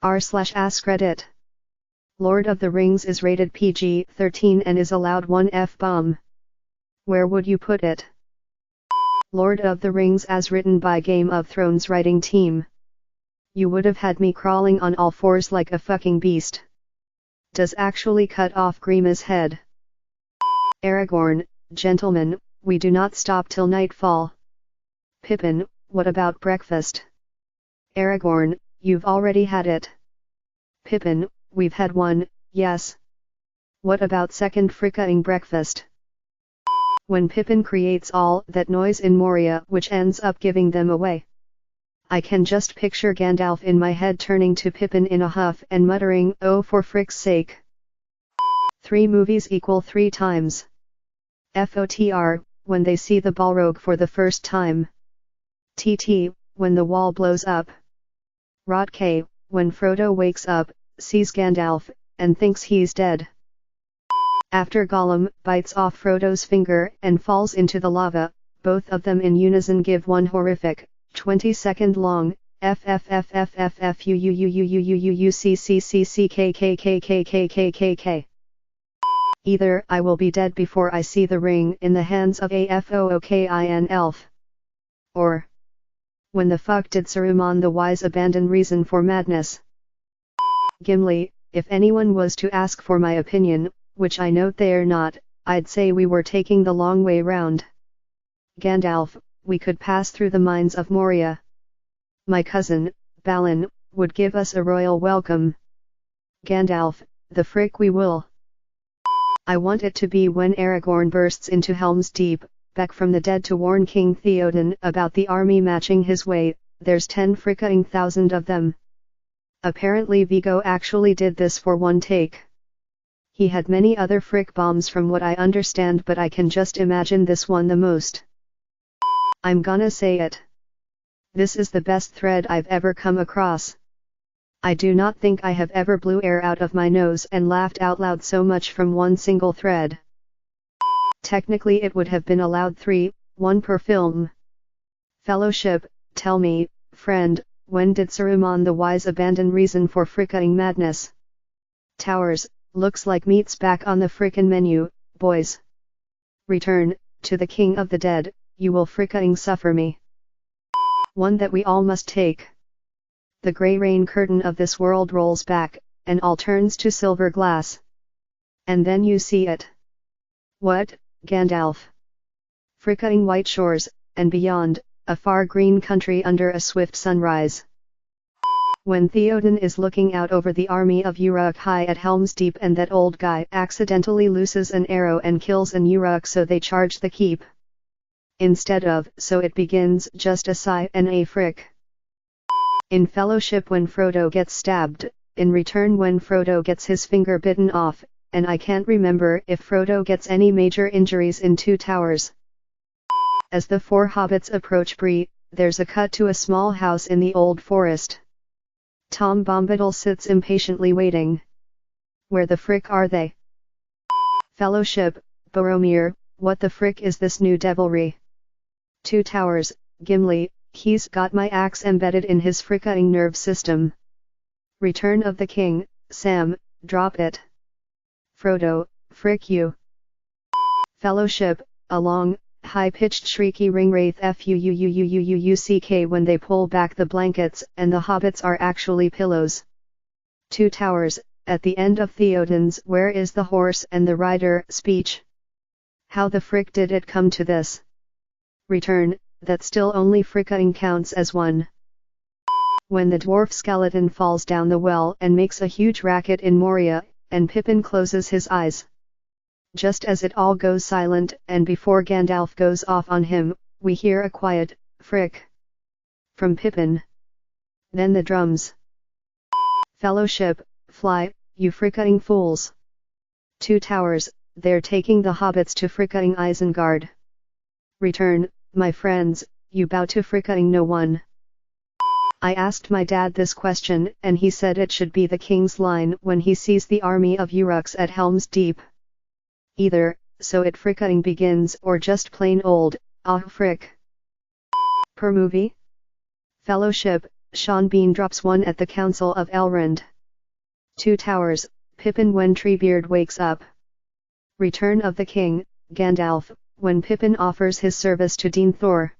r/AskReddit Lord of the Rings is rated PG-13 and is allowed one F-bomb. Where would you put it? Lord of the Rings as written by Game of Thrones writing team. You would have had me crawling on all fours like a fucking beast. Does actually cut off Grima's head. Aragorn, gentlemen, we do not stop till nightfall. Pippin, what about breakfast? Aragorn, you've already had it. Pippin, we've had one, yes. What about second fricking breakfast? When Pippin creates all that noise in Moria which ends up giving them away. I can just picture Gandalf in my head turning to Pippin in a huff and muttering, oh for frick's sake. 3 movies equal 3 times. FOTR, when they see the Balrog for the first time. TT, when the wall blows up. Rot K, when Frodo wakes up, sees Gandalf, and thinks he's dead. After Gollum bites off Frodo's finger and falls into the lava, both of them in unison give one horrific, 20-second long, FFFFFFUUUUUUUCCCCKKKKKKKKK. Either I will be dead before I see the ring in the hands of a FOOKIN elf. Or, when the fuck did Saruman the Wise abandon reason for madness? Gimli, if anyone was to ask for my opinion, which I note they're not, I'd say we were taking the long way round. Gandalf, we could pass through the mines of Moria. My cousin, Balin, would give us a royal welcome. Gandalf, the frick we will. I want it to be when Aragorn bursts into Helm's Deep, back from the dead to warn King Theoden about the army matching his way. There's 10,000 of them. Apparently Viggo actually did this for one take. He had many other frick bombs from what I understand, but I can just imagine this one the most. I'm gonna say it. This is the best thread I've ever come across. I do not think I have ever blew air out of my nose and laughed out loud so much from one single thread. Technically it would have been allowed 3, 1 per film. Fellowship, tell me, friend, when did Saruman the Wise abandon reason for fricking madness? Towers, looks like meat's back on the frickin' menu, boys. Return, to the King of the Dead, you will fricking suffer me. One that we all must take. The grey rain curtain of this world rolls back, and all turns to silver glass. And then you see it. What, Gandalf? Fricking white shores, and beyond, a far green country under a swift sunrise. When Theoden is looking out over the army of Uruk-hai at Helm's Deep and that old guy accidentally looses an arrow and kills an Uruk, so they charge the keep. Instead of, so it begins, just a sigh and a frick. In Fellowship when Frodo gets stabbed, in Return when Frodo gets his finger bitten off, and I can't remember if Frodo gets any major injuries in Two Towers. As the 4 hobbits approach Bree, there's a cut to a small house in the old forest. Tom Bombadil sits impatiently waiting. Where the frick are they? Fellowship, Boromir, what the frick is this new devilry? Two Towers, Gimli, he's got my axe embedded in his fricking nerve system. Return of the King, Sam, drop it. Frodo, frick you. Fellowship, a long, high-pitched shrieky ringwraith FUUUUUUUCK when they pull back the blankets and the hobbits are actually pillows. Two Towers, at the end of Theoden's "Where is the horse and the rider" speech. How the frick did it come to this? Return, that still only fricking counts as 1. When the dwarf skeleton falls down the well and makes a huge racket in Moria, and Pippin closes his eyes. Just as it all goes silent, and before Gandalf goes off on him, we hear a quiet, frick. From Pippin. Then the drums. Fellowship, fly, you fricking fools. Two Towers, they're taking the hobbits to fricking Isengard. Return, my friends, you bow to fricking no one. I asked my dad this question, and he said it should be the king's line when he sees the army of Uruks at Helm's Deep. Either, so it fricking begins, or just plain old, ah frick. Per movie? Fellowship, Sean Bean drops one at the Council of Elrond. Two Towers, Pippin when Treebeard wakes up. Return of the King, Gandalf, when Pippin offers his service to Dean Thor.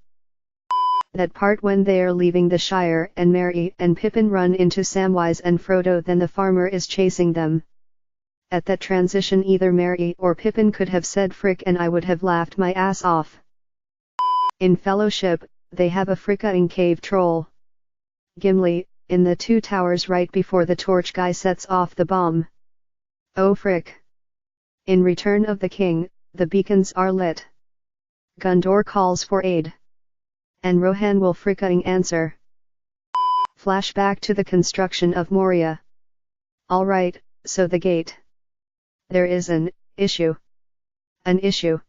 That part when they're leaving the Shire and Merry and Pippin run into Samwise and Frodo, then the farmer is chasing them. At that transition either Merry or Pippin could have said frick and I would have laughed my ass off. In Fellowship, they have a fricking cave troll. Gimli, in the Two Towers right before the torch guy sets off the bomb. Oh frick. In Return of the King, the beacons are lit. Gondor calls for aid. And Rohan will fricking answer. Flashback to the construction of Moria. Alright, so the gate. There is an issue. An issue.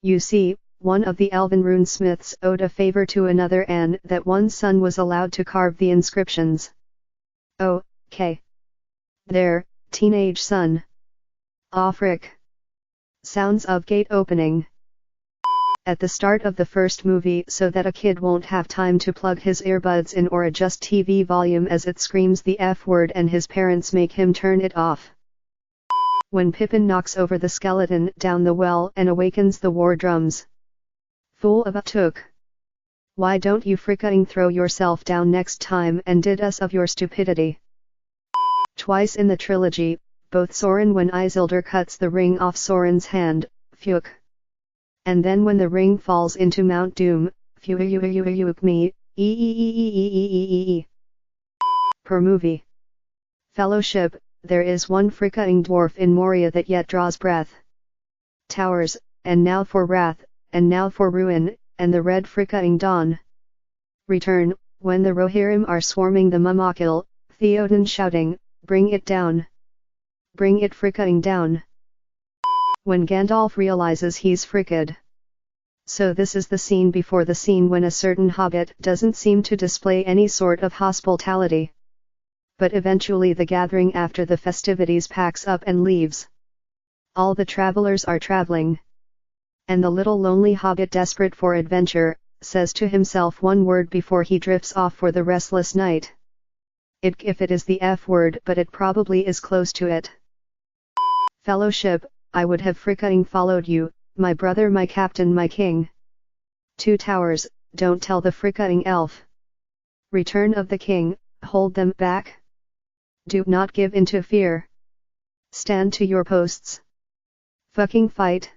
You see, one of the elven runesmiths owed a favor to another and that one son was allowed to carve the inscriptions. Oh, okay. Their teenage son. Aw frick. Sounds of gate opening. At the start of the first movie so that a kid won't have time to plug his earbuds in or adjust TV volume as it screams the F word and his parents make him turn it off. When Pippin knocks over the skeleton down the well and awakens the war drums. Fool of a took. Why don't you fricking throw yourself down next time and rid us of your stupidity? Twice in the trilogy, both Sauron when Isildur cuts the ring off Sauron's hand, phew. And then when the ring falls into Mount Doom, phew me, Per movie. Fellowship, there is one fricking dwarf in Moria that yet draws breath. Towers, and now for wrath, and now for ruin, and the red fricking dawn. Return, when the Rohirrim are swarming the Mumakil, Theoden shouting, bring it down. Bring it fricking down. When Gandalf realizes he's fricked. So this is the scene before the scene when a certain hobbit doesn't seem to display any sort of hospitality. But eventually the gathering after the festivities packs up and leaves. All the travelers are traveling. And the little lonely hobbit, desperate for adventure, says to himself one word before he drifts off for the restless night. If it is the F word, but it probably is close to it. Fellowship, I would have fricking followed you, my brother, my captain, my king. Two Towers, don't tell the fricking elf. Return of the King, hold them back. Do not give in to fear. Stand to your posts. Fucking fight.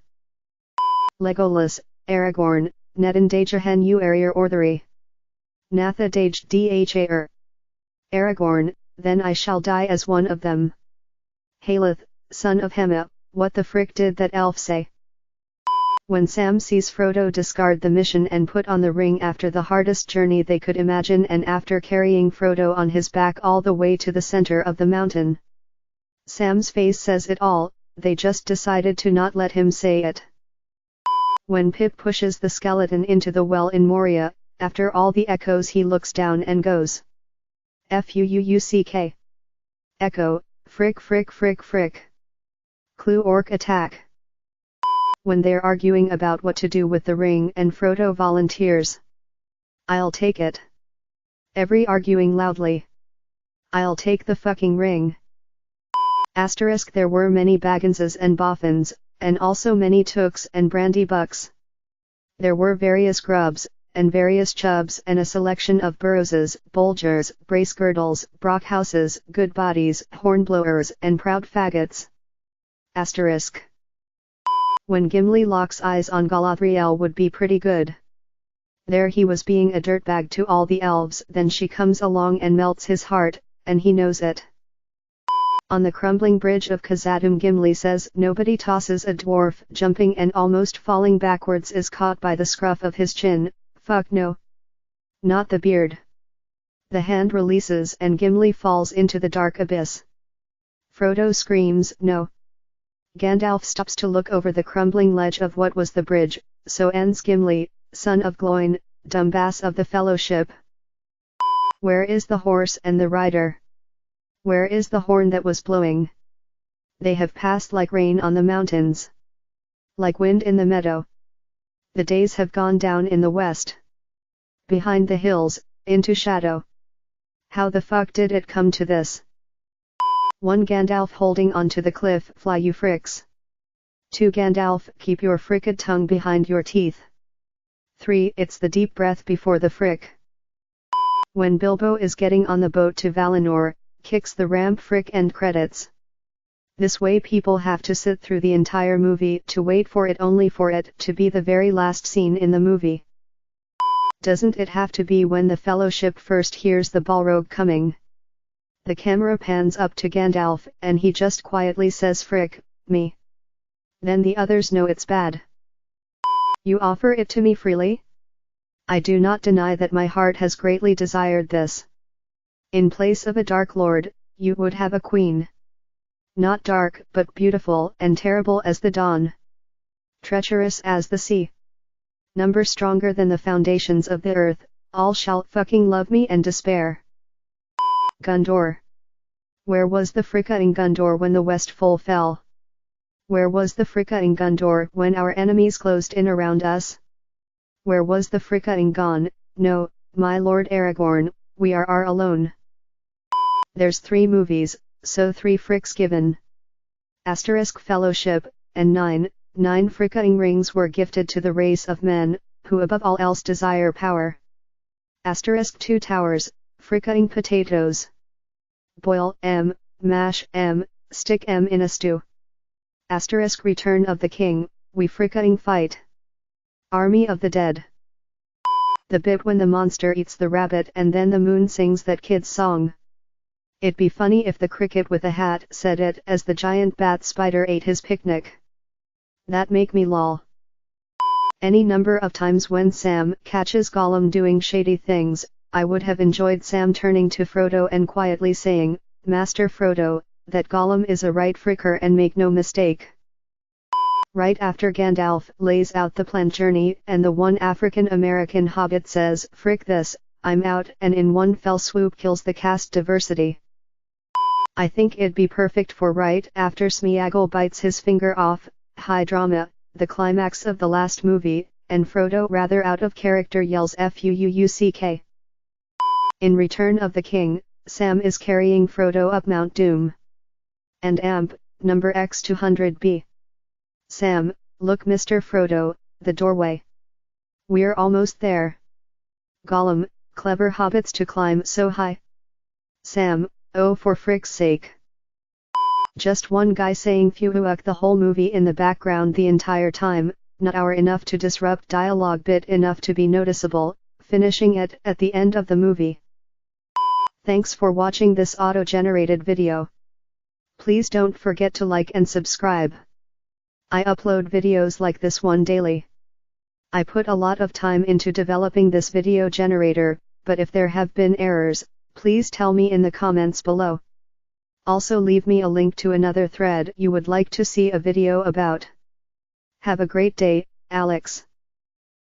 Legolas, Aragorn, Nedan Dajahan u Arier Orthery. Natha Dage Dhar. Aragorn, then I shall die as one of them. Haleth, son of Hema, what the frick did that elf say? When Sam sees Frodo discard the mission and put on the ring after the hardest journey they could imagine and after carrying Frodo on his back all the way to the center of the mountain. Sam's face says it all, they just decided to not let him say it. When Pip pushes the skeleton into the well in Moria, after all the echoes he looks down and goes. Fuck. Echo, frick frick frick frick. Clue orc attack. When they're arguing about what to do with the ring and Frodo volunteers. I'll take it. Every arguing loudly. I'll take the fucking ring. Asterisk, there were many Bagginses and Boffins, and also many Tooks and Brandy Bucks. There were various Grubs, and various Chubbs and a selection of Burrowses, Bolgers, Bracegirdles, Brockhouses, Good Bodies, Hornblowers and Proud Faggots. Asterisk. When Gimli locks eyes on Galadriel would be pretty good. There he was being a dirtbag to all the elves, then she comes along and melts his heart, and he knows it. On the crumbling bridge of Khazad-dûm Gimli says nobody tosses a dwarf jumping and almost falling backwards is caught by the scruff of his chin, fuck no. Not the beard. The hand releases and Gimli falls into the dark abyss. Frodo screams no. Gandalf stops to look over the crumbling ledge of what was the bridge, so ends Gimli, son of Gloin, dumbass of the Fellowship. Where is the horse and the rider? Where is the horn that was blowing? They have passed like rain on the mountains. Like wind in the meadow. The days have gone down in the west. Behind the hills, into shadow. How the fuck did it come to this? 1. Gandalf holding onto the cliff, fly you fricks. 2. Gandalf, keep your frickin' tongue behind your teeth. 3. It's the deep breath before the frick. When Bilbo is getting on the boat to Valinor, kicks the ramp frick end credits. This way people have to sit through the entire movie to wait for it, only for it to be the very last scene in the movie. Doesn't it have to be when the Fellowship first hears the Balrog coming? The camera pans up to Gandalf and he just quietly says frick, me. Then the others know it's bad. You offer it to me freely? I do not deny that my heart has greatly desired this. In place of a dark lord, you would have a queen. Not dark, but beautiful and terrible as the dawn. Treacherous as the sea. Number stronger than the foundations of the earth, all shall fucking love me and despair. Gondor. Where was the fricka in Gondor when the Westfold fell? Where was the fricka in Gondor when our enemies closed in around us? Where was the fricka in Gon? No, my lord Aragorn, we are alone. There's 3 movies, so 3 fricks given. Asterisk Fellowship, and 9 fricka-ing rings were gifted to the race of men, who above all else desire power. Asterisk 2 towers, fricka-ing potatoes. Boil M, mash M, stick M in a stew. Asterisk Return of the King, we fricka-ing fight. Army of the Dead. The bit when the monster eats the rabbit and then the moon sings that kid's song. It'd be funny if the cricket with a hat said it as the giant bat spider ate his picnic. That make me lol. Any number of times when Sam catches Gollum doing shady things, I would have enjoyed Sam turning to Frodo and quietly saying, Master Frodo, that Gollum is a right fricker and make no mistake. Right after Gandalf lays out the planned journey and the one African-American hobbit says, frick this, I'm out, and in one fell swoop kills the cast diversity. I think it'd be perfect for right after Smeagol bites his finger off, high drama, the climax of the last movie, and Frodo rather out of character yells Fuuck. In Return of the King, Sam is carrying Frodo up Mount Doom. And amp, number X200B. Sam, look Mr. Frodo, the doorway. We're almost there. Gollum, clever hobbits to climb so high. Sam, oh for frick's sake. Just one guy saying Fuuck the whole movie in the background the entire time, not hour enough to disrupt dialogue bit enough to be noticeable, finishing it at the end of the movie. Thanks for watching this auto-generated video. Please don't forget to like and subscribe. I upload videos like this one daily. I put a lot of time into developing this video generator, but if there have been errors, please tell me in the comments below. Also leave me a link to another thread you would like to see a video about. Have a great day, Alex.